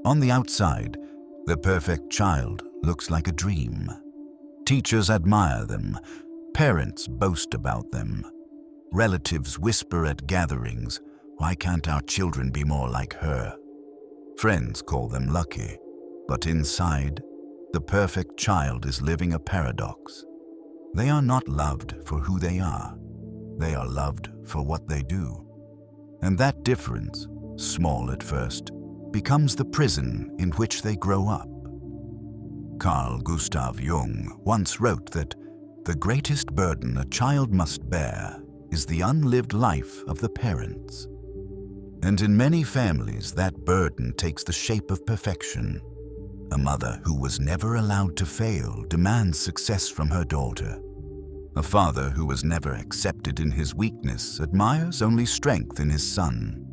On the outside, the perfect child looks like a dream. Teachers admire them, parents boast about them, relatives whisper at gatherings, "Why can't our children be more like her?" Friends call them lucky, but inside, the perfect child is living a paradox. They are not loved for who they are. They are loved for what they do. And that difference, small at first, becomes the prison in which they grow up. Carl Gustav Jung once wrote that the greatest burden a child must bear is the unlived life of the parents. And in many families, that burden takes the shape of perfection. A mother who was never allowed to fail demands success from her daughter. A father who was never accepted in his weakness admires only strength in his son.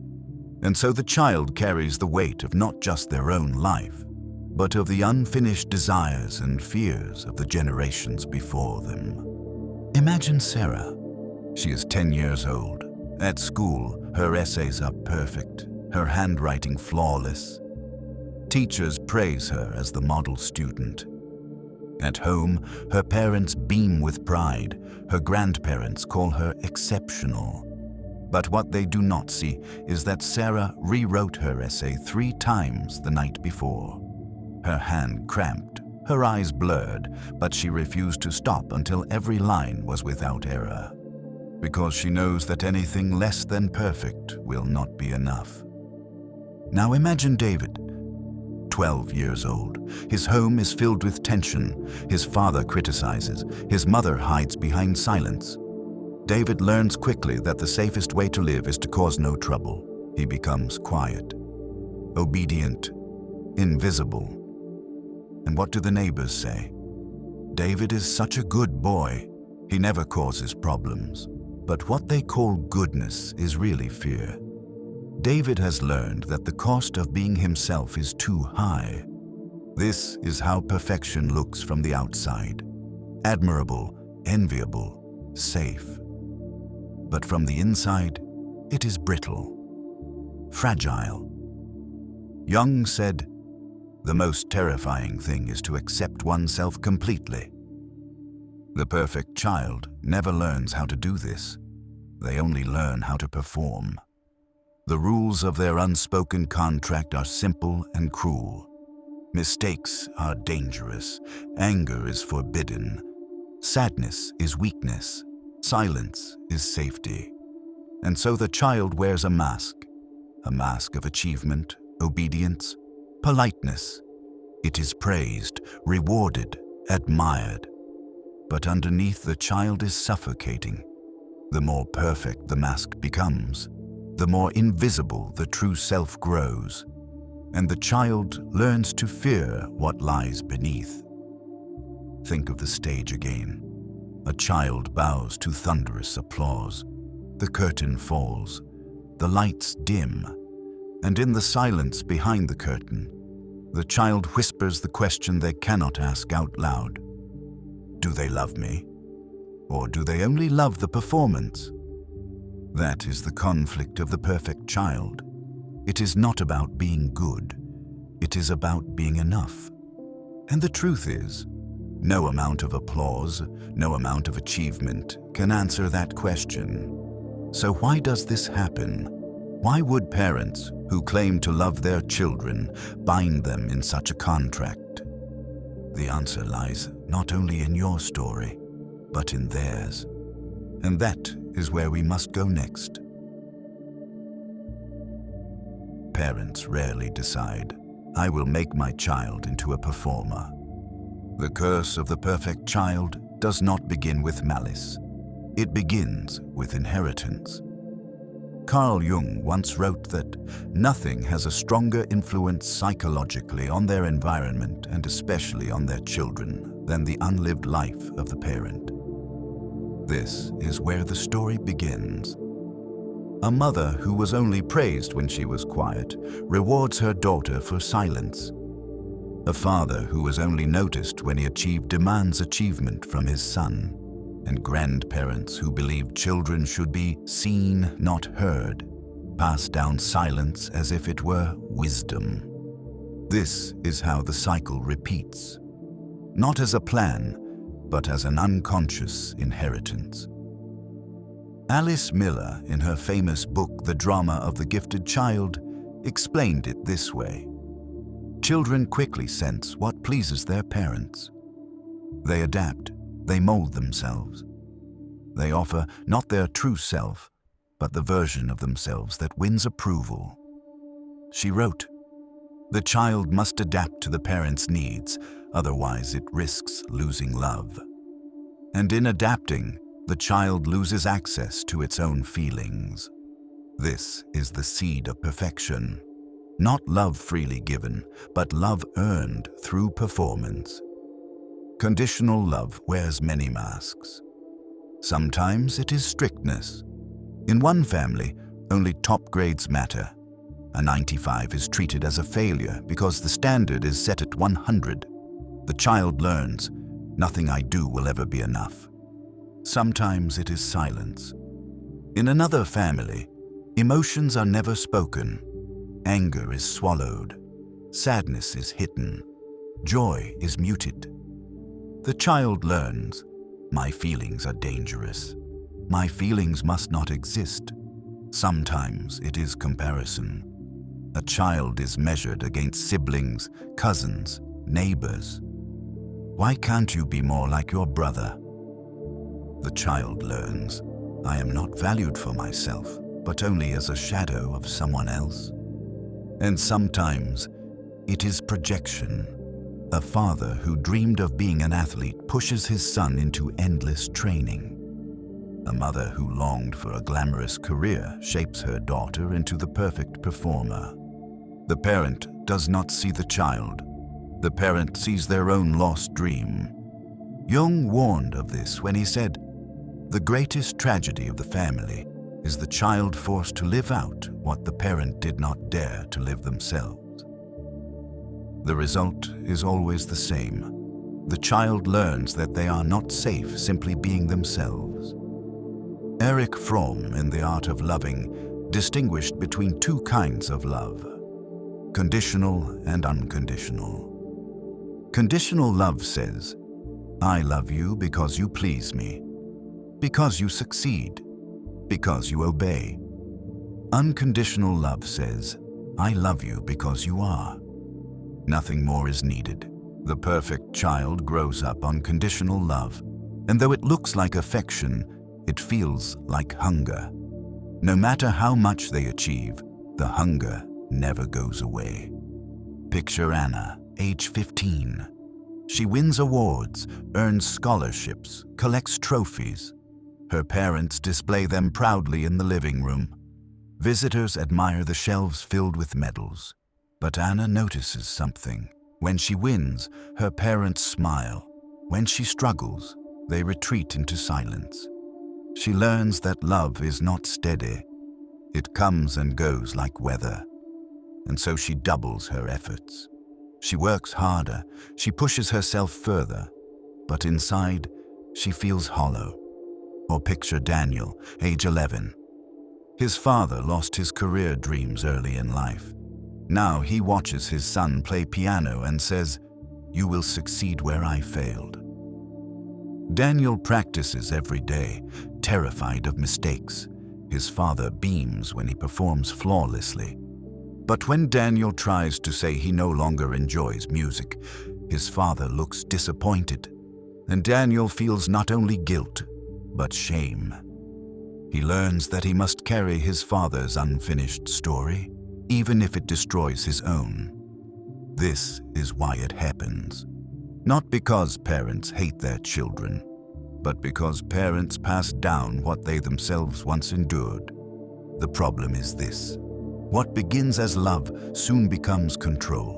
And so the child carries the weight of not just their own life, but of the unfinished desires and fears of the generations before them. Imagine Sarah. She is 10 years old. At school, her essays are perfect, her handwriting flawless. Teachers praise her as the model student. At home, her parents beam with pride. Her grandparents call her exceptional. But what they do not see is that Sarah rewrote her essay 3 times the night before. Her hand cramped, her eyes blurred, but she refused to stop until every line was without error, because she knows that anything less than perfect will not be enough. Now imagine David, 12 years old. His home is filled with tension. His father criticizes. His mother hides behind silence. David learns quickly that the safest way to live is to cause no trouble. He becomes quiet, obedient, invisible. And what do the neighbors say? David is such a good boy. He never causes problems. But what they call goodness is really fear. David has learned that the cost of being himself is too high. This is how perfection looks from the outside. Admirable, enviable, safe. But from the inside, it is brittle, fragile. Jung said, "The most terrifying thing is to accept oneself completely." The perfect child never learns how to do this. They only learn how to perform. The rules of their unspoken contract are simple and cruel. Mistakes are dangerous. Anger is forbidden. Sadness is weakness. Silence is safety. And so the child wears a mask of achievement, obedience, politeness. It is praised, rewarded, admired. But underneath, the child is suffocating. The more perfect the mask becomes, the more invisible the true self grows, and the child learns to fear what lies beneath. Think of the stage again. A child bows to thunderous applause. The curtain falls, the lights dim, and in the silence behind the curtain, the child whispers the question they cannot ask out loud. Do they love me? Or do they only love the performance? That is the conflict of the perfect child. It is not about being good. It is about being enough. And the truth is, no amount of applause, no amount of achievement can answer that question. So why does this happen? Why would parents who claim to love their children bind them in such a contract? The answer lies not only in your story, but in theirs. And that is where we must go next. Parents rarely decide, "I will make my child into a performer." The curse of the perfect child does not begin with malice. It begins with inheritance. Carl Jung once wrote that nothing has a stronger influence psychologically on their environment and especially on their children than the unlived life of the parent. This is where the story begins. A mother who was only praised when she was quiet rewards her daughter for silence. A father who was only noticed when he achieved demands achievement from his son. And grandparents who believed children should be seen, not heard, pass down silence as if it were wisdom. This is how the cycle repeats, not as a plan, but as an unconscious inheritance. Alice Miller, in her famous book The Drama of the Gifted Child, explained it this way. Children quickly sense what pleases their parents. They adapt, they mold themselves. They offer not their true self, but the version of themselves that wins approval. She wrote, "The child must adapt to the parent's needs, otherwise it risks losing love. And in adapting, the child loses access to its own feelings. This is the seed of perfection. Not love freely given, but love earned through performance. Conditional love wears many masks. Sometimes it is strictness. In one family, only top grades matter. A 95 is treated as a failure because the standard is set at 100. The child learns, nothing I do will ever be enough. Sometimes it is silence. In another family, emotions are never spoken. Anger is swallowed. Sadness is hidden. Joy is muted. The child learns, my feelings are dangerous. My feelings must not exist. Sometimes it is comparison. A child is measured against siblings, cousins, neighbors. Why can't you be more like your brother? The child learns, I am not valued for myself, but only as a shadow of someone else. And sometimes it is projection. A father who dreamed of being an athlete pushes his son into endless training. A mother who longed for a glamorous career shapes her daughter into the perfect performer. The parent does not see the child. The parent sees their own lost dream. Jung warned of this when he said, "The greatest tragedy of the family is the child forced to live out what the parent did not dare to live themselves." The result is always the same. The child learns that they are not safe simply being themselves. Erich Fromm, in The Art of Loving, distinguished between two kinds of love: conditional and unconditional. Conditional love says, I love you because you please me, because you succeed, because you obey. Unconditional love says, I love you because you are. Nothing more is needed. The perfect child grows up on conditional love, and though it looks like affection, it feels like hunger. No matter how much they achieve, the hunger never goes away. Picture Anna, age 15. She wins awards, earns scholarships, collects trophies. Her parents display them proudly in the living room. Visitors admire the shelves filled with medals. But Anna notices something. When she wins, her parents smile. When she struggles, they retreat into silence. She learns that love is not steady. It comes and goes like weather. And so she doubles her efforts. She works harder, she pushes herself further, but inside, she feels hollow. Or picture Daniel, age 11. His father lost his career dreams early in life. Now he watches his son play piano and says, "You will succeed where I failed." Daniel practices every day, terrified of mistakes. His father beams when he performs flawlessly. But when Daniel tries to say he no longer enjoys music, his father looks disappointed, and Daniel feels not only guilt, but shame. He learns that he must carry his father's unfinished story, even if it destroys his own. This is why it happens. Not because parents hate their children, but because parents pass down what they themselves once endured. The problem is this: what begins as love soon becomes control.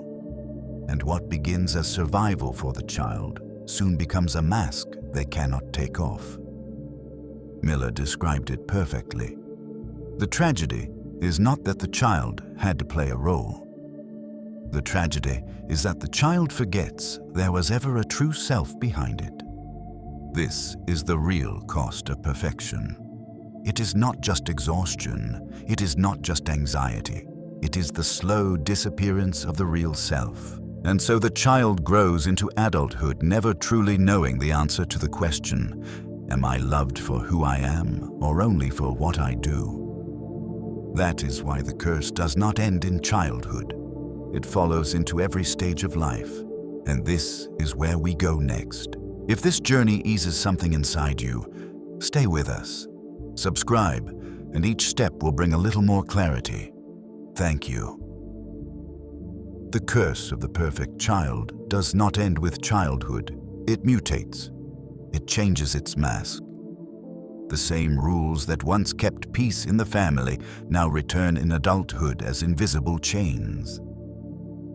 And what begins as survival for the child soon becomes a mask they cannot take off. Miller described it perfectly. The tragedy is not that the child had to play a role. The tragedy is that the child forgets there was ever a true self behind it. This is the real cost of perfection. It is not just exhaustion, it is not just anxiety. It is the slow disappearance of the real self. And so the child grows into adulthood, never truly knowing the answer to the question, am I loved for who I am or only for what I do? That is why the curse does not end in childhood. It follows into every stage of life. And this is where we go next. If this journey eases something inside you, stay with us. Subscribe, and each step will bring a little more clarity. Thank you. The curse of the perfect child does not end with childhood. It mutates. It changes its mask. The same rules that once kept peace in the family now return in adulthood as invisible chains.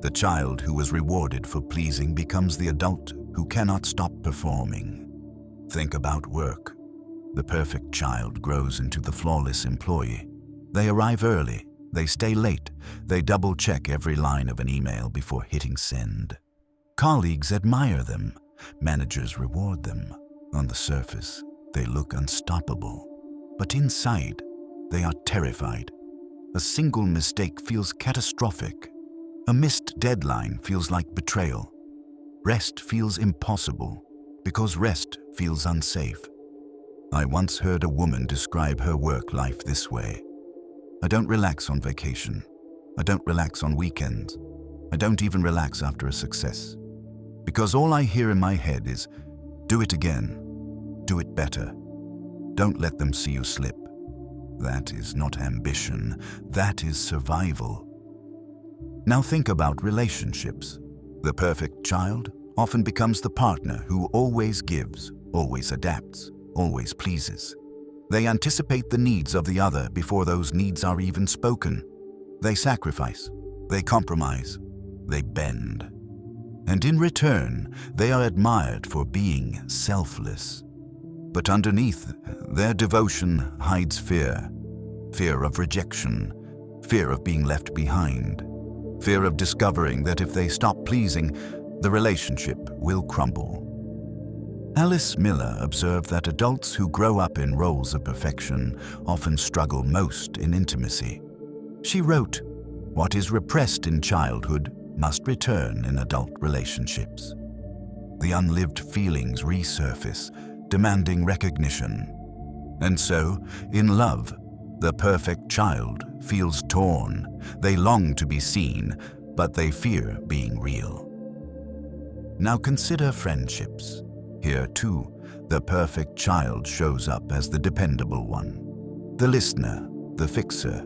The child who was rewarded for pleasing becomes the adult who cannot stop performing. Think about work. The perfect child grows into the flawless employee. They arrive early. They stay late. They double-check every line of an email before hitting send. Colleagues admire them. Managers reward them. On the surface, they look unstoppable. But inside, they are terrified. A single mistake feels catastrophic. A missed deadline feels like betrayal. Rest feels impossible because rest feels unsafe. I once heard a woman describe her work life this way. I don't relax on vacation. I don't relax on weekends. I don't even relax after a success. Because all I hear in my head is, do it again. Do it better. Don't let them see you slip. That is not ambition. That is survival. Now think about relationships. The perfect child often becomes the partner who always gives, always adapts, always pleases. They anticipate the needs of the other before those needs are even spoken. They sacrifice, they compromise, they bend. And in return, they are admired for being selfless. But underneath, their devotion hides fear. Fear of rejection, fear of being left behind, fear of discovering that if they stop pleasing, the relationship will crumble. Alice Miller observed that adults who grow up in roles of perfection often struggle most in intimacy. She wrote, "What is repressed in childhood must return in adult relationships." The unlived feelings resurface, demanding recognition. And so, in love, the perfect child feels torn. They long to be seen, but they fear being real. Now consider friendships. Here, too, the perfect child shows up as the dependable one, the listener, the fixer,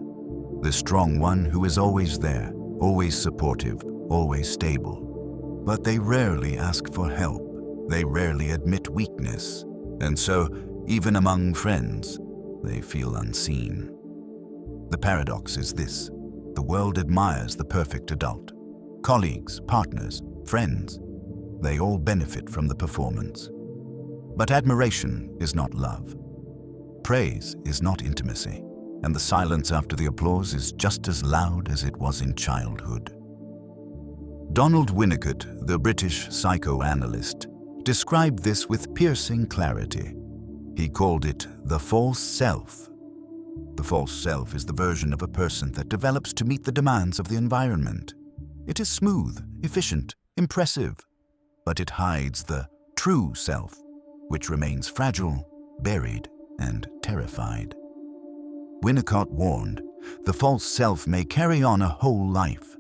the strong one who is always there, always supportive, always stable. But they rarely ask for help. They rarely admit weakness. And so, even among friends, they feel unseen. The paradox is this: the world admires the perfect adult. Colleagues, partners, friends, they all benefit from the performance. But admiration is not love. Praise is not intimacy. And the silence after the applause is just as loud as it was in childhood. Donald Winnicott, the British psychoanalyst, described this with piercing clarity. He called it the false self. The false self is the version of a person that develops to meet the demands of the environment. It is smooth, efficient, impressive, but it hides the true self, which remains fragile, buried, and terrified. Winnicott warned, the false self may carry on a whole life,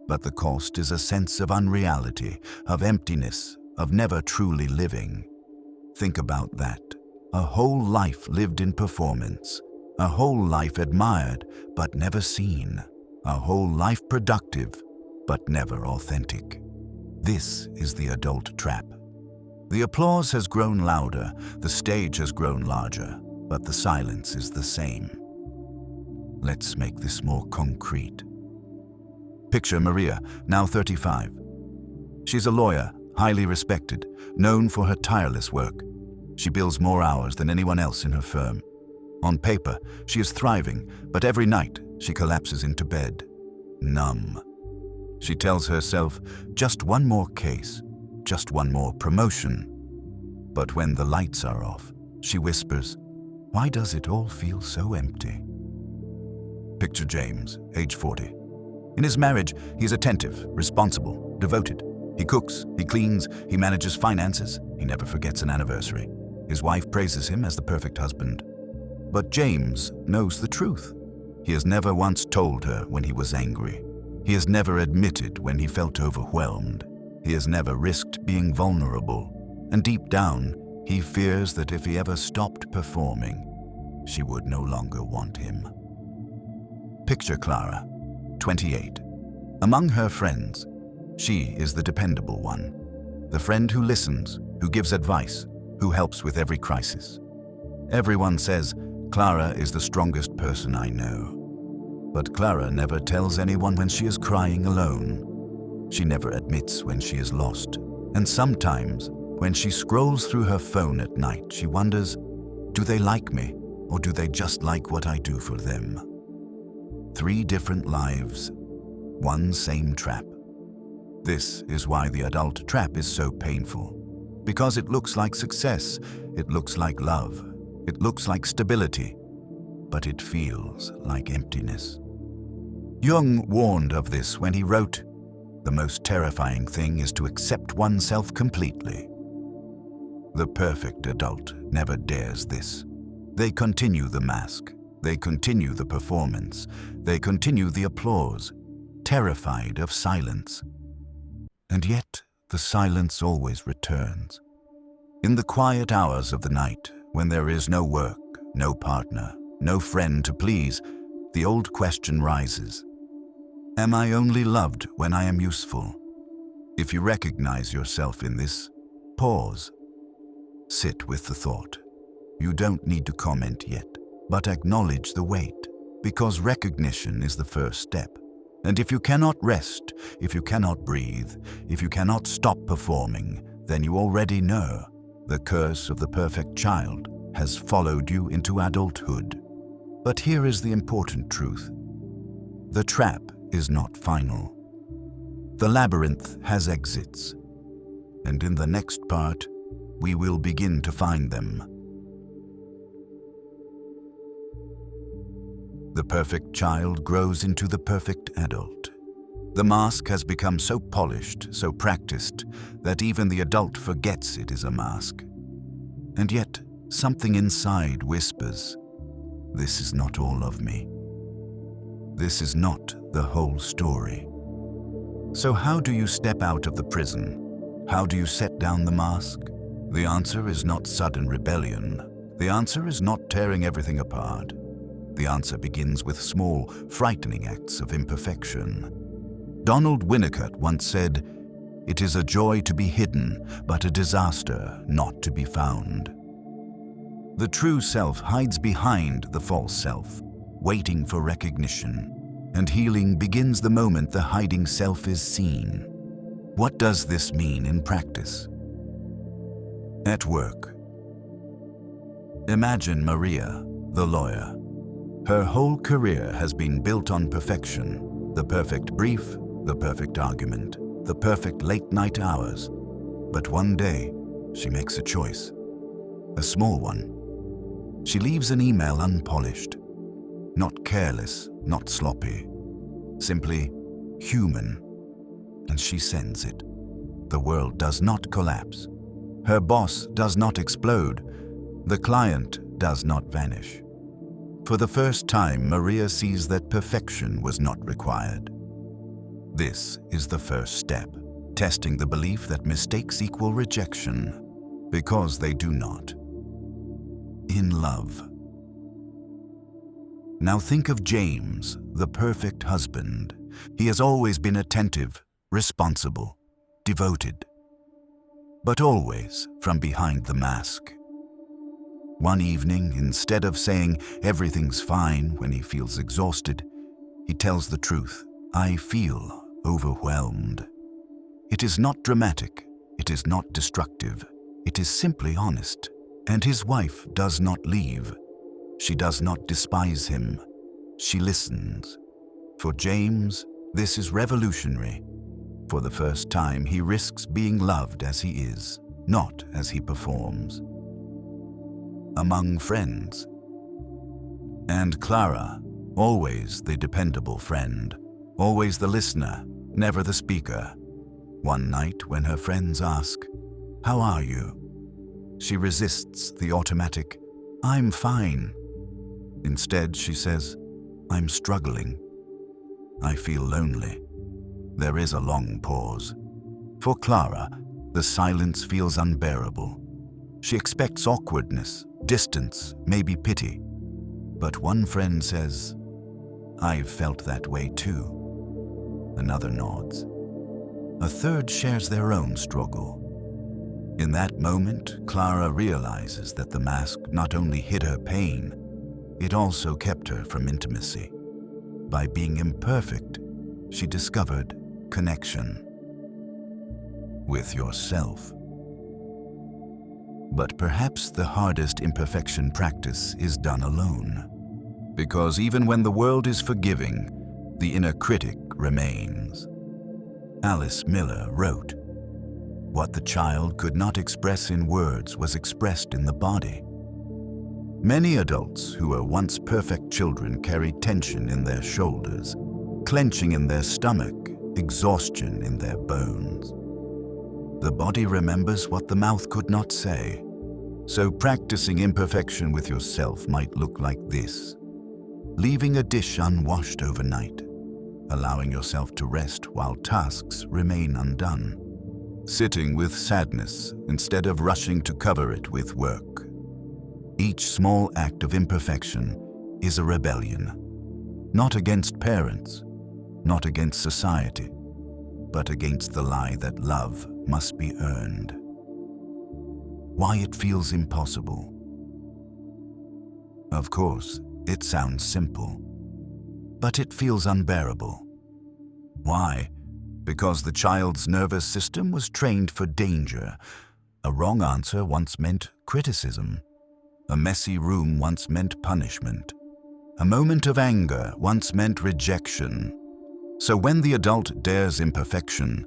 but the cost is a sense of unreality, of emptiness, of never truly living. Think about that. A whole life lived in performance. A whole life admired, but never seen. A whole life productive, but never authentic. This is the adult trap. The applause has grown louder, the stage has grown larger, but the silence is the same. Let's make this more concrete. Picture Maria, now 35. She's a lawyer, highly respected, known for her tireless work. She bills more hours than anyone else in her firm. On paper, she is thriving, but every night she collapses into bed, numb. She tells herself, just one more case, just one more promotion. But when the lights are off, she whispers, why does it all feel so empty? Picture James, age 40. In his marriage, he is attentive, responsible, devoted. He cooks, he cleans, he manages finances, he never forgets an anniversary. His wife praises him as the perfect husband. But James knows the truth. He has never once told her when he was angry. He has never admitted when he felt overwhelmed. He has never risked being vulnerable. And deep down, he fears that if he ever stopped performing, she would no longer want him. Picture Clara, 28. Among her friends, she is the dependable one. The friend who listens, who gives advice, who helps with every crisis. Everyone says, Clara is the strongest person I know. But Clara never tells anyone when she is crying alone. She never admits when she is lost. And sometimes, when she scrolls through her phone at night, she wonders, do they like me, or do they just like what I do for them? 3 different lives, one same trap. This is why the adult trap is so painful. Because it looks like success, it looks like love, it looks like stability, but it feels like emptiness. Jung warned of this when he wrote, "The most terrifying thing is to accept oneself completely." The perfect adult never dares this. They continue the mask, they continue the performance, they continue the applause, terrified of silence. And yet, the silence always returns. In the quiet hours of the night, when there is no work, no partner, no friend to please, the old question rises. Am I only loved when I am useful? If you recognize yourself in this, pause. Sit with the thought. You don't need to comment yet, but acknowledge the weight, because recognition is the first step. And if you cannot rest, if you cannot breathe, if you cannot stop performing, then you already know the curse of the perfect child has followed you into adulthood. But here is the important truth. The trap is not final. The labyrinth has exits. And in the next part, we will begin to find them. The perfect child grows into the perfect adult. The mask has become so polished, so practiced, that even the adult forgets it is a mask. And yet, something inside whispers, "This is not all of me. This is not the whole story." So how do you step out of the prison? How do you set down the mask? The answer is not sudden rebellion. The answer is not tearing everything apart. The answer begins with small, frightening acts of imperfection. Donald Winnicott once said, "It is a joy to be hidden, but a disaster not to be found." The true self hides behind the false self, waiting for recognition. And healing begins the moment the hiding self is seen. What does this mean in practice? At work. Imagine Maria, the lawyer. Her whole career has been built on perfection. The perfect brief, the perfect argument, the perfect late-night hours. But one day, she makes a choice. A small one. She leaves an email unpolished. Not careless, not sloppy. Simply human. And she sends it. The world does not collapse. Her boss does not explode. The client does not vanish. For the first time, Maria sees that perfection was not required. This is the first step, testing the belief that mistakes equal rejection, because they do not. In love. Now think of James, the perfect husband. He has always been attentive, responsible, devoted, but always from behind the mask. One evening, instead of saying everything's fine when he feels exhausted, he tells the truth. I feel overwhelmed. It is not dramatic. It is not destructive. It is simply honest. And his wife does not leave. She does not despise him. She listens. For James, this is revolutionary. For the first time, he risks being loved as he is, not as he performs. Among friends. And Clara, always the dependable friend, Always the listener, never the speaker. One night when her friends ask, "How are you?" she resists the automatic, "I'm fine." Instead, she says, "I'm struggling. I feel lonely." There is a long pause. For Clara, the silence feels unbearable. She expects awkwardness, distance, maybe pity. But one friend says, "I've felt that way too." Another nods. A third shares their own struggle. In that moment, Clara realizes that the mask not only hid her pain, it also kept her from intimacy. By being imperfect, she discovered connection with yourself. But perhaps the hardest imperfection practice is done alone. Because even when the world is forgiving, the inner critic remains. Alice Miller wrote, "What the child could not express in words was expressed in the body." Many adults who were once perfect children carry tension in their shoulders, clenching in their stomach, exhaustion in their bones. The body remembers what the mouth could not say. So practicing imperfection with yourself might look like this: leaving a dish unwashed overnight, allowing yourself to rest while tasks remain undone, sitting with sadness instead of rushing to cover it with work. Each small act of imperfection is a rebellion, not against parents, not against society, but against the lie that love must be earned. Why it feels impossible. Of course, it sounds simple, but it feels unbearable. Why? Because the child's nervous system was trained for danger. A wrong answer once meant criticism. A messy room once meant punishment. A moment of anger once meant rejection. So when the adult dares imperfection,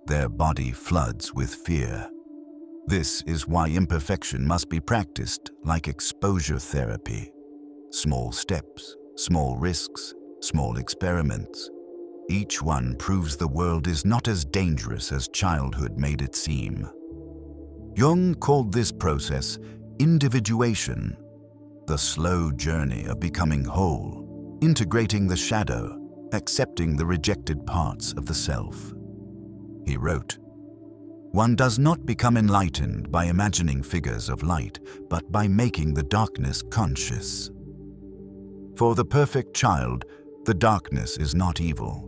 their body floods with fear. This is why imperfection must be practiced like exposure therapy. Small steps, small risks, small experiments. Each one proves the world is not as dangerous as childhood made it seem. Jung called this process individuation, the slow journey of becoming whole, integrating the shadow, accepting the rejected parts of the self. He wrote, "One does not become enlightened by imagining figures of light, but by making the darkness conscious." For the perfect child, the darkness is not evil.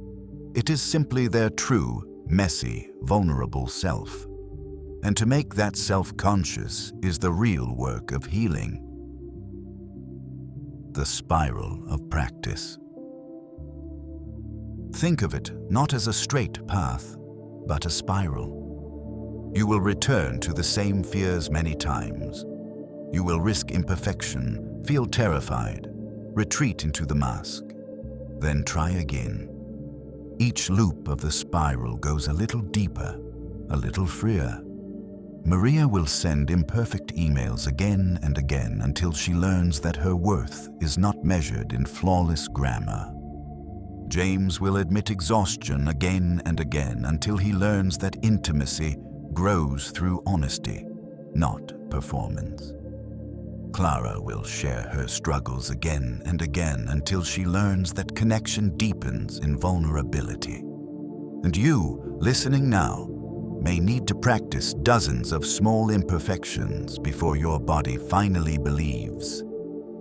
It is simply their true, messy, vulnerable self. And to make that self conscious is the real work of healing. The spiral of practice. Think of it not as a straight path, but a spiral. You will return to the same fears many times. You will risk imperfection, feel terrified, retreat into the mask, then try again. Each loop of the spiral goes a little deeper, a little freer. Maria will send imperfect emails again and again until she learns that her worth is not measured in flawless grammar. James will admit exhaustion again and again until he learns that intimacy grows through honesty, not performance. Clara will share her struggles again and again until she learns that connection deepens in vulnerability. And you, listening now, may need to practice dozens of small imperfections before your body finally believes,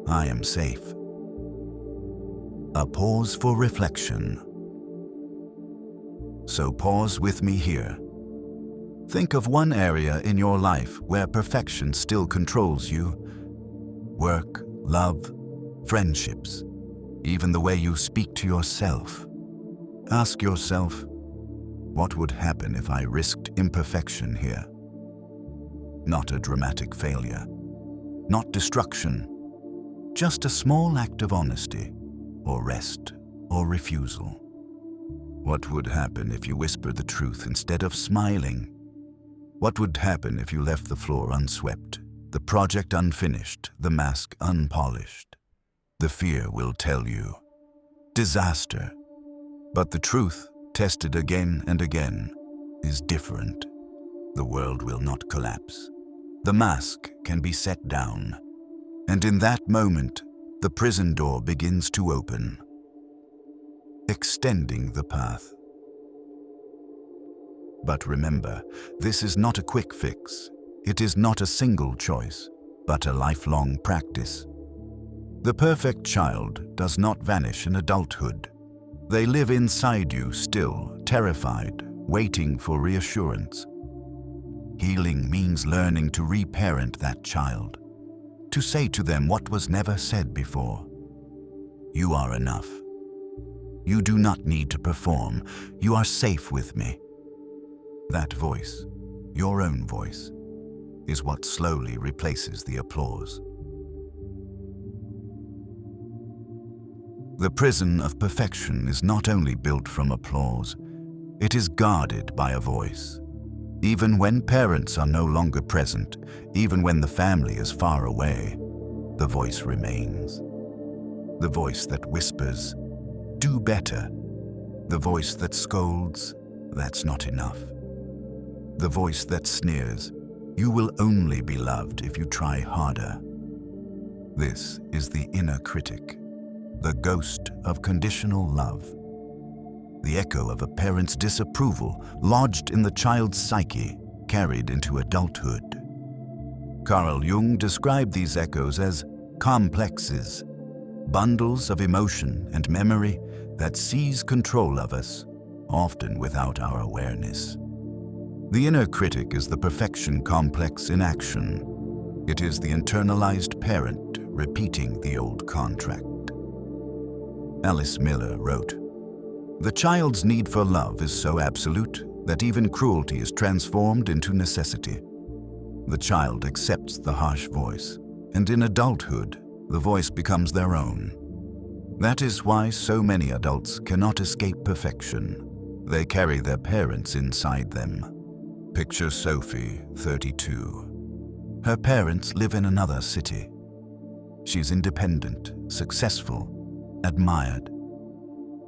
"I am safe." A pause for reflection. So pause with me here. Think of one area in your life where perfection still controls you. Work, love, friendships, even the way you speak to yourself. Ask yourself, what would happen if I risked imperfection here? Not a dramatic failure, not destruction, just a small act of honesty, or rest, or refusal. What would happen if you whispered the truth instead of smiling? What would happen if you left the floor unswept, the project unfinished, the mask unpolished? The fear will tell you, disaster. But the truth, tested again and again, is different. The world will not collapse. The mask can be set down, and in that moment, the prison door begins to open, extending the path. But remember, this is not a quick fix. It is not a single choice, but a lifelong practice. The perfect child does not vanish in adulthood. They live inside you still, terrified, waiting for reassurance. Healing means learning to reparent that child, to say to them what was never said before. You are enough. You do not need to perform. You are safe with me. That voice, your own voice, is what slowly replaces the applause. The prison of perfection is not only built from applause, it is guarded by a voice. Even when parents are no longer present, even when the family is far away, the voice remains. The voice that whispers, "Do better." The voice that scolds, "That's not enough." The voice that sneers, "You will only be loved if you try harder." This is the inner critic, the ghost of conditional love. The echo of a parent's disapproval lodged in the child's psyche, carried into adulthood. Carl Jung described these echoes as complexes, bundles of emotion and memory that seize control of us, often without our awareness. The inner critic is the perfection complex in action. It is the internalized parent repeating the old contract. Alice Miller wrote, "The child's need for love is so absolute that even cruelty is transformed into necessity. The child accepts the harsh voice, and in adulthood, the voice becomes their own. That is why so many adults cannot escape perfection. They carry their parents inside them." Picture Sophie, 32. Her parents live in another city. She's independent, successful, admired.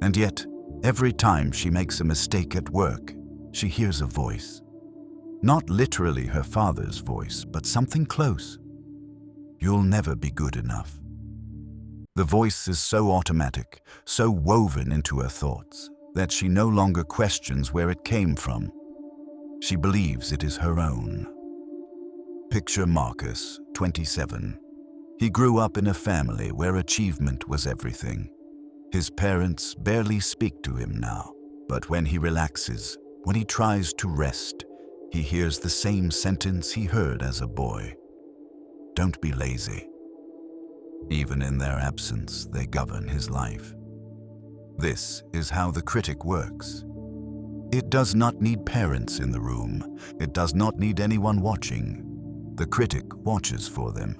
And yet, every time she makes a mistake at work, she hears a voice. Not literally her father's voice, but something close. "You'll never be good enough." The voice is so automatic, so woven into her thoughts, that she no longer questions where it came from. She believes it is her own. Picture Marcus, 27. He grew up in a family where achievement was everything. His parents barely speak to him now, but when he relaxes, when he tries to rest, he hears the same sentence he heard as a boy. "Don't be lazy." Even in their absence, they govern his life. This is how the critic works. It does not need parents in the room. It does not need anyone watching. The critic watches for them.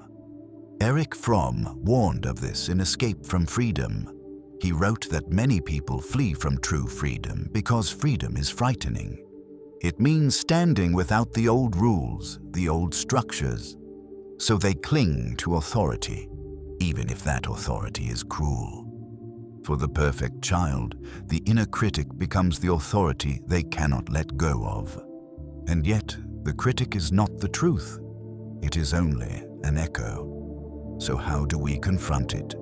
Erich Fromm warned of this in Escape from Freedom. He wrote that many people flee from true freedom because freedom is frightening. It means standing without the old rules, the old structures. So they cling to authority, even if that authority is cruel. For the perfect child, the inner critic becomes the authority they cannot let go of. And yet, the critic is not the truth. It is only an echo. So how do we confront it?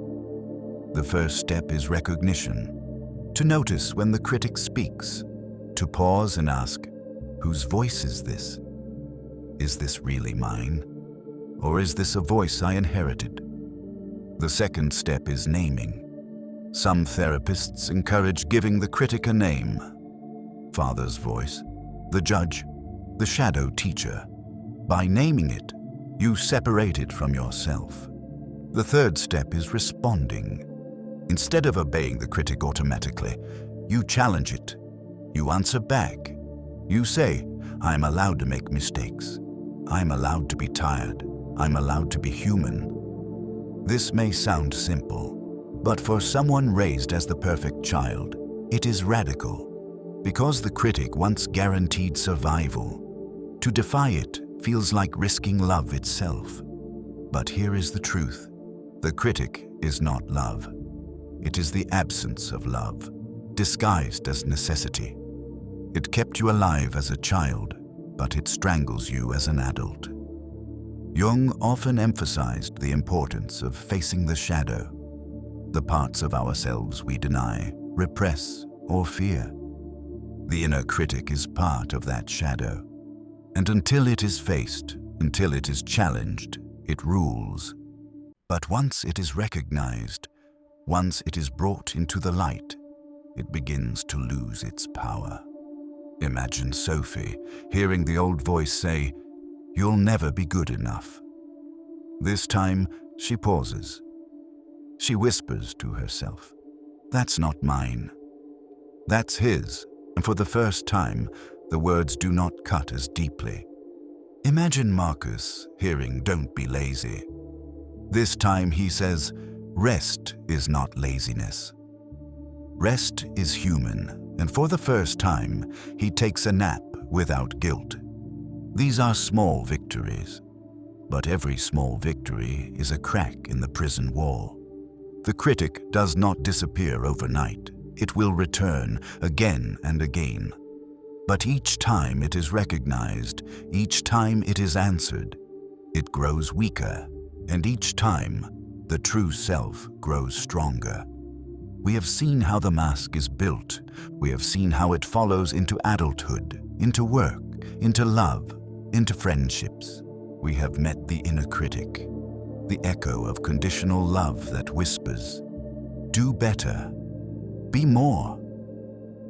The first step is recognition. To notice when the critic speaks. To pause and ask, whose voice is this? Is this really mine? Or is this a voice I inherited? The second step is naming. Some therapists encourage giving the critic a name. Father's voice, the judge, the shadow teacher. By naming it, you separate it from yourself. The third step is responding. Instead of obeying the critic automatically, you challenge it. You answer back. You say, "I'm allowed to make mistakes. I'm allowed to be tired. I'm allowed to be human." This may sound simple, but for someone raised as the perfect child, it is radical, because the critic once guaranteed survival. To defy it feels like risking love itself. But here is the truth. The critic is not love. It is the absence of love. disguised as necessity. It kept you alive as a child, but it strangles you as an adult. Jung often emphasized the importance of facing the shadow, the parts of ourselves we deny, repress, or fear. The inner critic is part of that shadow, and until it is faced, until it is challenged, it rules. But once it is recognized, once it is brought into the light, it begins to lose its power. Imagine Sophie hearing the old voice say, "You'll never be good enough." This time, she pauses. She whispers to herself, "That's not mine. That's his," and for the first time, the words do not cut as deeply. Imagine Marcus hearing, "Don't be lazy." This time he says, "Rest is not laziness. Rest is human," and for the first time, he takes a nap without guilt. These are small victories, but every small victory is a crack in the prison wall. The critic does not disappear overnight. It will return again and again. But each time it is recognized, each time it is answered, it grows weaker, and each time the true self grows stronger. We have seen how the mask is built. We have seen how it follows into adulthood, into work, into love, into friendships. We have met the inner critic, the echo of conditional love that whispers, "Do better, be more,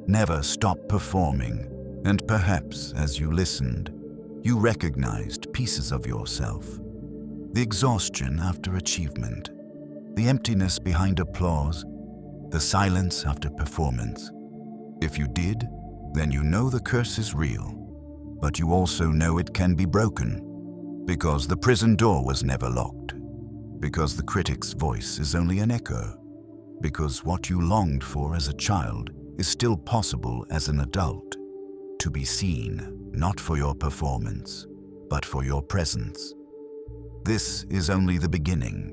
never stop performing." And perhaps, as you listened, you recognized pieces of yourself. The exhaustion after achievement, the emptiness behind applause, the silence after performance. If you did, then you know the curse is real, but you also know it can be broken, because the prison door was never locked, because the critic's voice is only an echo, because what you longed for as a child is still possible as an adult. To be seen, not for your performance, but for your presence. This is only the beginning,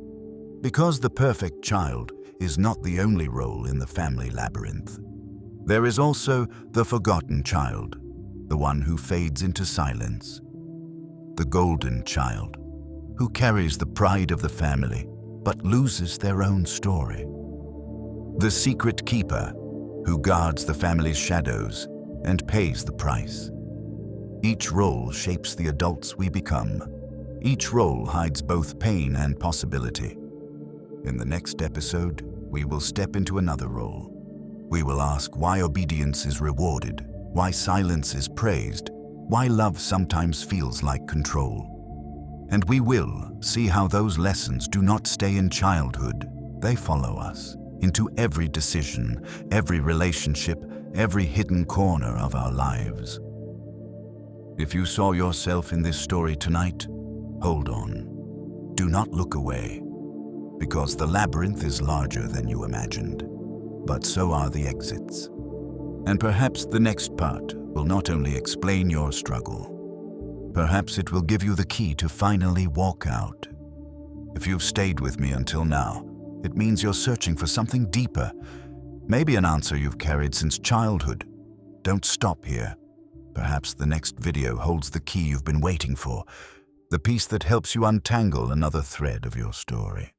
because the perfect child is not the only role in the family labyrinth. There is also the forgotten child, the one who fades into silence, the golden child, who carries the pride of the family but loses their own story, the secret keeper, who guards the family's shadows and pays the price. Each role shapes the adults we become. Each role hides both pain and possibility. In the next episode, we will step into another role. We will ask why obedience is rewarded, why silence is praised, why love sometimes feels like control. And we will see how those lessons do not stay in childhood. They follow us into every decision, every relationship, every hidden corner of our lives. If you saw yourself in this story tonight, hold on. Do not look away, because the labyrinth is larger than you imagined, but so are the exits. And perhaps the next part will not only explain your struggle, perhaps it will give you the key to finally walk out. If you've stayed with me until now, it means you're searching for something deeper, maybe an answer you've carried since childhood. Don't stop here. Perhaps the next video holds the key you've been waiting for, the piece that helps you untangle another thread of your story.